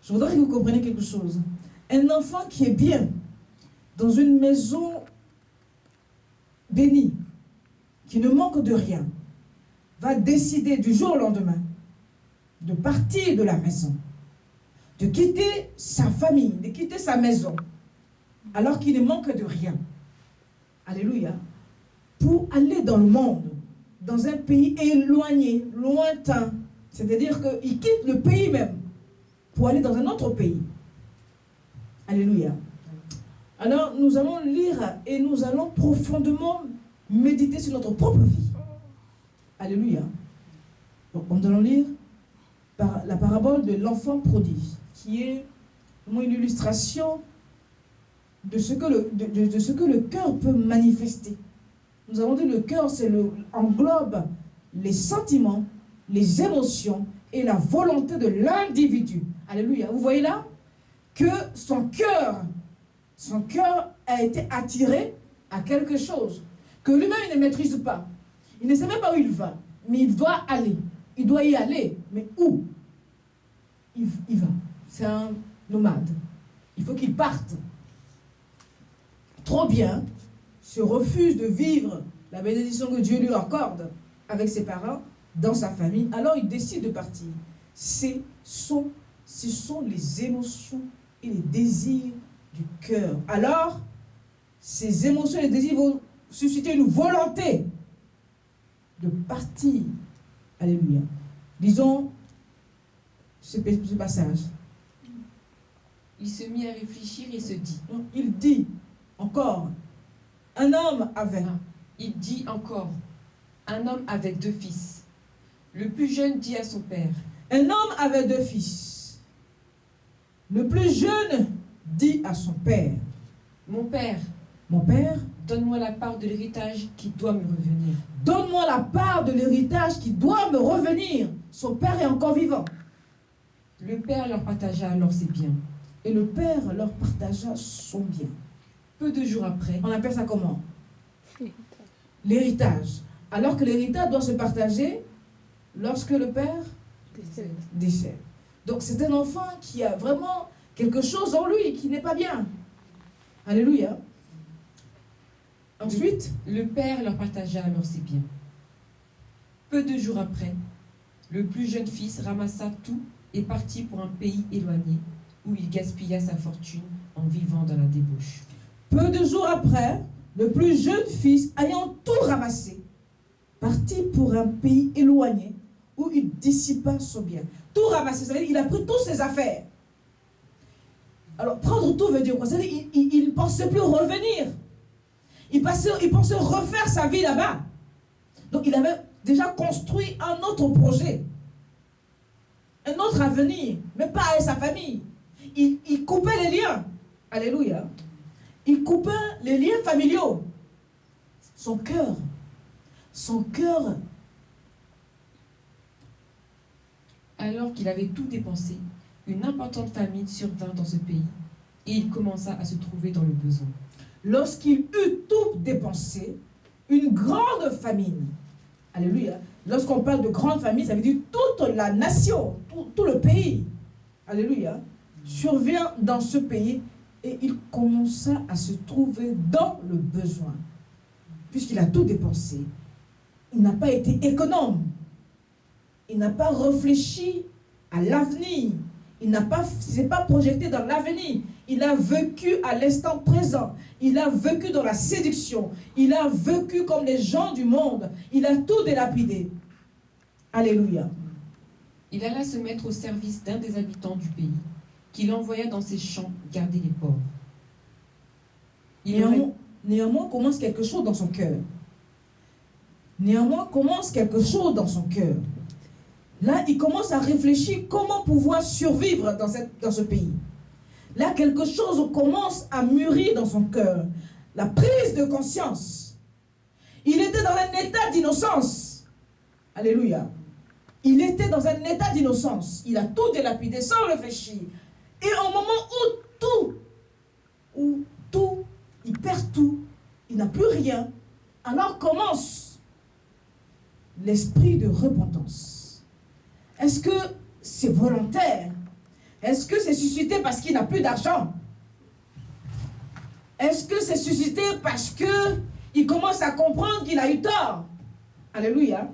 Je voudrais que vous compreniez quelque chose. Un enfant qui est bien dans une maison bénie, qui ne manque de rien, va décider du jour au lendemain de partir de la maison, de quitter sa famille, de quitter sa maison, alors qu'il ne manque de rien. Alléluia. Pour aller dans le monde, dans un pays éloigné, lointain. C'est-à-dire qu'il quitte le pays même pour aller dans un autre pays. Alléluia. Alors, nous allons lire et nous allons profondément méditer sur notre propre vie. Alléluia. Donc, nous allons lire la parabole de l'enfant prodige, qui est une illustration de ce que le cœur peut manifester. Nous avons dit que le cœur, englobe les sentiments, les émotions et la volonté de l'individu. Alléluia. Vous voyez là que son cœur a été attiré à quelque chose que lui-même il ne maîtrise pas. Il ne sait même pas où il va, mais il doit aller. Il doit y aller, mais où? Il va. C'est un nomade. Il faut qu'il parte. Trop bien, se refuse de vivre la bénédiction que Dieu lui accorde avec ses parents, dans sa famille, alors il décide de partir. Ce sont les émotions et les désirs du cœur. Alors, ces émotions et les désirs vont susciter une volonté de partir. Alléluia. Lisons ce passage. Il se mit à réfléchir et se dit. Il dit encore, un homme avait. Il dit encore, un homme avait 2 fils. Le plus jeune dit à son père. Un homme avait 2 fils. Le plus jeune dit à son père. Mon père, donne-moi la part de l'héritage qui doit me revenir. Donne-moi la part de l'héritage qui doit me revenir. Son père est encore vivant. Le père leur partagea alors ses biens. Et le père leur partagea son bien. Peu de jours après. On appelle ça comment? L'héritage. Alors que l'héritage doit se partager lorsque le père décède. Donc c'est un enfant qui a vraiment quelque chose en lui qui n'est pas bien. Alléluia. Ensuite, le père leur partagea alors ses biens. Peu de jours après, le plus jeune fils ramassa tout et partit pour un pays éloigné où il gaspilla sa fortune en vivant dans la débauche. Peu de jours après, le plus jeune fils, ayant tout ramassé, partit pour un pays éloigné où il dissipa son bien. Tout ramassé, ça veut dire il a pris toutes ses affaires. Alors, prendre tout veut dire quoi? Ça veut dire il ne pensait plus revenir. Il pensait refaire sa vie là-bas. Donc, il avait déjà construit un autre projet, un autre avenir, mais pas avec sa famille. Il coupait les liens. Alléluia. Il coupait les liens familiaux. Son cœur. Alors qu'il avait tout dépensé, une importante famine survint dans ce pays et il commença à se trouver dans le besoin. Lorsqu'il eut tout dépensé, une grande famine. Alléluia. Lorsqu'on parle de grande famine, ça veut dire toute la nation, tout le pays. Alléluia. Survient dans ce pays et il commença à se trouver dans le besoin. Puisqu'il a tout dépensé, il n'a pas été économe. Il n'a pas réfléchi à l'avenir. Il ne s'est pas projeté dans l'avenir. Il a vécu à l'instant présent. Il a vécu dans la séduction. Il a vécu comme les gens du monde. Il a tout délapidé. Alléluia. Il alla se mettre au service d'un des habitants du pays, qu'il envoya dans ses champs garder les porcs. Néanmoins, commence quelque chose dans son cœur. Là, il commence à réfléchir comment pouvoir survivre dans ce pays. Là, quelque chose commence à mûrir dans son cœur. La prise de conscience. Il était dans un état d'innocence. Alléluia. Il était dans un état d'innocence. Il a tout délapidé sans réfléchir. Et au moment où il perd tout, il n'a plus rien, alors commence l'esprit de repentance. Est-ce que c'est volontaire? Est-ce que c'est suscité parce qu'il n'a plus d'argent? Est-ce que c'est suscité parce qu'il commence à comprendre qu'il a eu tort? Alléluia.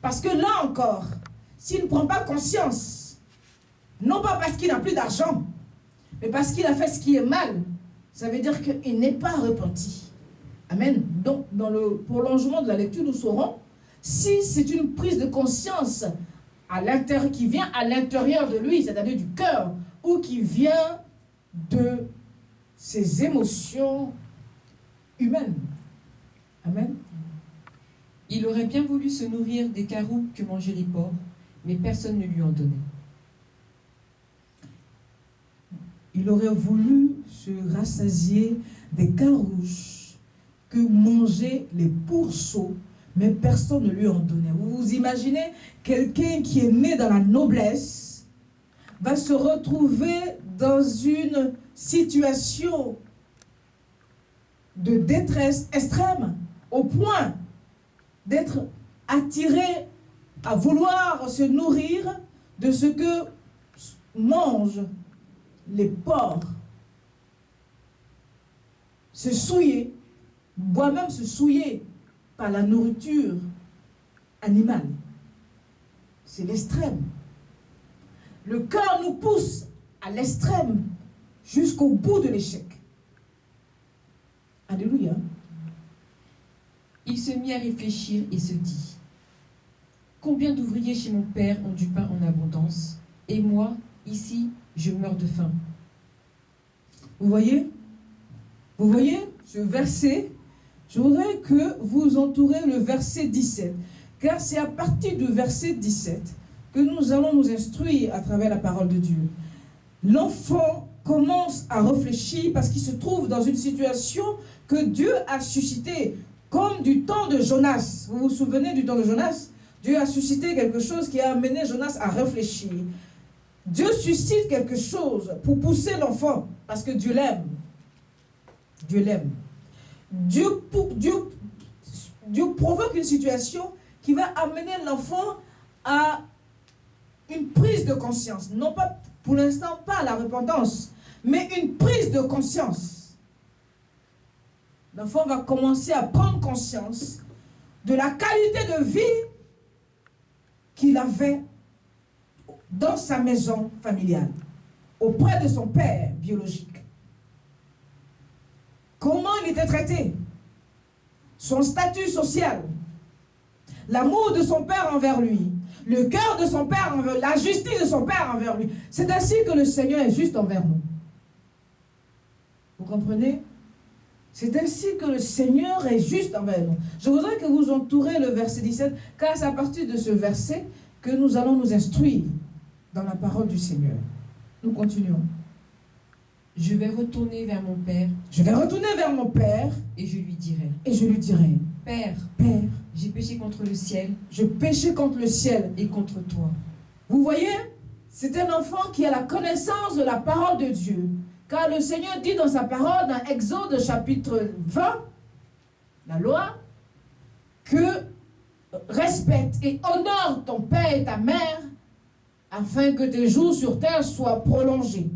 Parce que là encore, s'il ne prend pas conscience, non pas parce qu'il n'a plus d'argent, mais parce qu'il a fait ce qui est mal, ça veut dire qu'il n'est pas repenti. Amen. Donc, dans le prolongement de la lecture, nous saurons si c'est une prise de conscience qui vient à l'intérieur de lui, c'est-à-dire du cœur, ou qui vient de ses émotions humaines. Amen. Il aurait bien voulu se nourrir des caroubes que mangeaient les porcs, mais personne ne lui en donnait. Il aurait voulu se rassasier des carouches que mangeaient les pourceaux, mais personne ne lui en donnait. Vous vous imaginez quelqu'un qui est né dans la noblesse va se retrouver dans une situation de détresse extrême au point d'être attiré à vouloir se nourrir de ce que mangent les porcs. Se souiller, moi-même se souiller par la nourriture animale. C'est l'extrême. Le cœur nous pousse à l'extrême jusqu'au bout de l'échec. Alléluia. Il se mit à réfléchir et se dit: combien d'ouvriers chez mon père ont du pain en abondance, et moi, ici, je meurs de faim. Vous voyez ce verset? Je voudrais que vous entourez le verset 17, car c'est à partir du verset 17 que nous allons nous instruire à travers la parole de Dieu. L'enfant commence à réfléchir parce qu'il se trouve dans une situation que Dieu a suscitée, comme du temps de Jonas. Vous vous souvenez du temps de Jonas? Dieu a suscité quelque chose qui a amené Jonas à réfléchir. Dieu suscite quelque chose pour pousser l'enfant, parce que Dieu l'aime. Dieu l'aime. Dieu provoque une situation qui va amener l'enfant à une prise de conscience. Non pas, pour l'instant, pas à la repentance, mais une prise de conscience. L'enfant va commencer à prendre conscience de la qualité de vie qu'il avait dans sa maison familiale, auprès de son père biologique. Comment il était traité, son statut social, l'amour de son père envers lui, le cœur de son père envers lui, la justice de son père envers lui. C'est ainsi que le Seigneur est juste envers nous. Vous comprenez? C'est ainsi que le Seigneur est juste envers nous. Je voudrais que vous entourez le verset 17, car c'est à partir de ce verset que nous allons nous instruire dans la parole du Seigneur. Nous continuons. Je vais retourner vers mon père. Je vais retourner vers mon père. Et je lui dirai. Et je lui dirai. Père, Père, j'ai péché contre le ciel. Je péchais contre le ciel. Et contre toi. Vous voyez, c'est un enfant qui a la connaissance de la parole de Dieu. Car le Seigneur dit dans sa parole, dans Exode chapitre 20, la loi, que respecte et honore ton père et ta mère, afin que tes jours sur terre soient prolongés.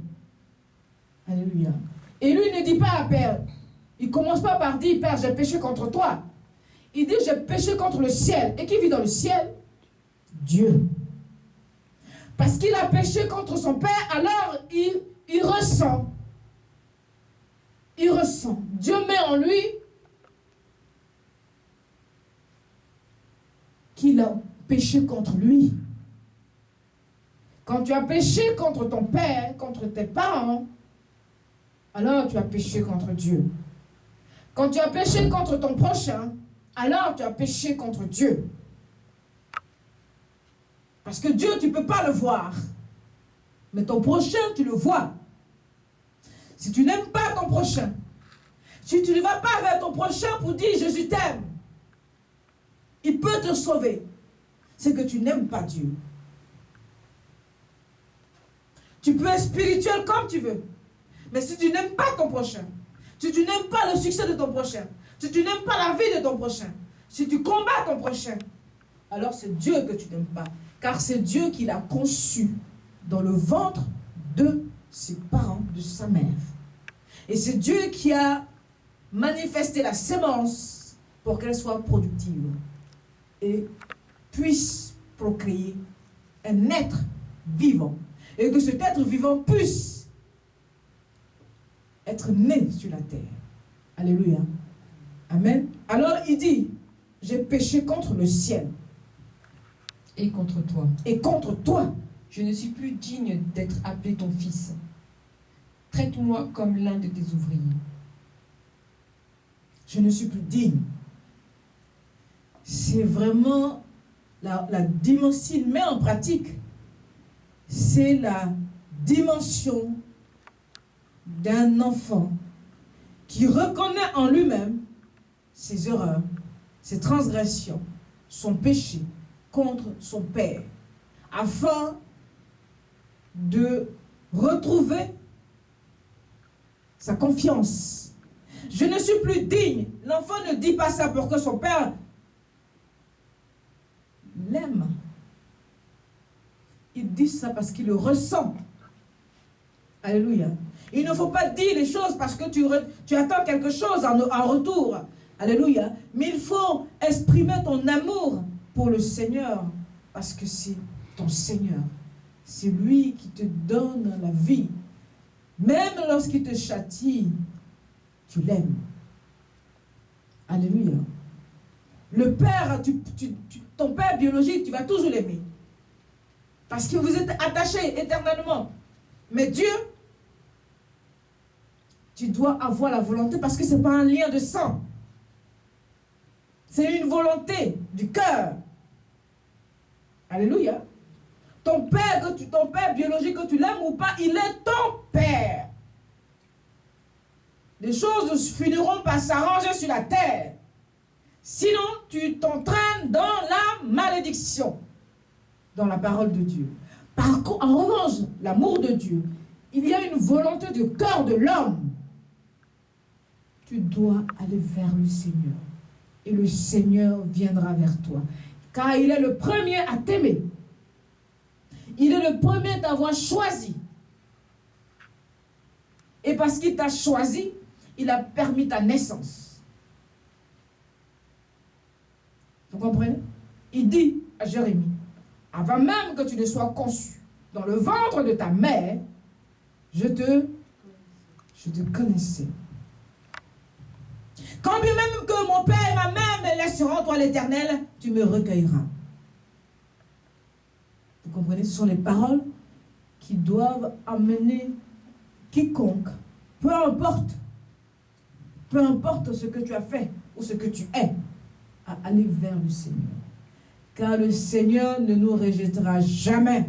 Alléluia. Et lui ne dit pas à Père, il ne commence pas par dire, Père, j'ai péché contre toi. Il dit, j'ai péché contre le ciel. Et qui vit dans le ciel? Dieu. Parce qu'il a péché contre son père, alors il ressent. Il ressent. Dieu met en lui qu'il a péché contre lui. Quand tu as péché contre ton père, contre tes parents, alors tu as péché contre Dieu. Quand tu as péché contre ton prochain, alors tu as péché contre Dieu. Parce que Dieu, tu ne peux pas le voir. Mais ton prochain, tu le vois. Si tu n'aimes pas ton prochain, si tu ne vas pas vers ton prochain pour dire « Jésus t'aime », il peut te sauver. C'est que tu n'aimes pas Dieu. Tu peux être spirituel comme tu veux. Mais si tu n'aimes pas ton prochain, si tu n'aimes pas le succès de ton prochain, si tu n'aimes pas la vie de ton prochain, si tu combats ton prochain, alors c'est Dieu que tu n'aimes pas. Car c'est Dieu qui l'a conçu dans le ventre de ses parents, de sa mère. Et c'est Dieu qui a manifesté la sémence pour qu'elle soit productive et puisse procréer un être vivant. Et que cet être vivant puisse être né sur la terre. Alléluia. Amen. Alors il dit, j'ai péché contre le ciel. Et contre toi. Et contre toi. Je ne suis plus digne d'être appelé ton fils. Traite-moi comme l'un de tes ouvriers. Je ne suis plus digne. C'est vraiment la dimension, il met en pratique, c'est la dimension d'un enfant qui reconnaît en lui-même ses erreurs, ses transgressions, son péché contre son père, afin de retrouver sa confiance. Je ne suis plus digne. L'enfant ne dit pas ça pour que son père l'aime. Il dit ça parce qu'il le ressent. Alléluia. Il ne faut pas dire les choses parce que tu attends quelque chose en retour. Alléluia. Mais il faut exprimer ton amour pour le Seigneur parce que c'est ton Seigneur. C'est lui qui te donne la vie. Même lorsqu'il te châtie, tu l'aimes. Alléluia. Le père, ton père biologique, tu vas toujours l'aimer. Parce que vous êtes attachés éternellement. Mais Dieu, tu dois avoir la volonté parce que ce n'est pas un lien de sang. C'est une volonté du cœur. Alléluia. Ton père biologique, que tu l'aimes ou pas, il est ton père. Les choses finiront par s'arranger sur la terre. Sinon, tu t'entraînes dans la malédiction, dans la parole de Dieu. Par contre, en revanche, l'amour de Dieu, il y a une volonté du cœur de l'homme. Tu dois aller vers le Seigneur. Et le Seigneur viendra vers toi. Car il est le premier à t'aimer. Il est le premier à t'avoir choisi. Et parce qu'il t'a choisi, il a permis ta naissance. Vous comprenez? Il dit à Jérémie, avant même que tu ne sois conçu dans le ventre de ta mère, je te connaissais. Quand bien même que mon père et ma mère me laisseront, toi l'Éternel, tu me recueilleras. Vous comprenez? Ce sont les paroles qui doivent amener quiconque, peu importe ce que tu as fait ou ce que tu es, à aller vers le Seigneur. Car le Seigneur ne nous rejettera jamais.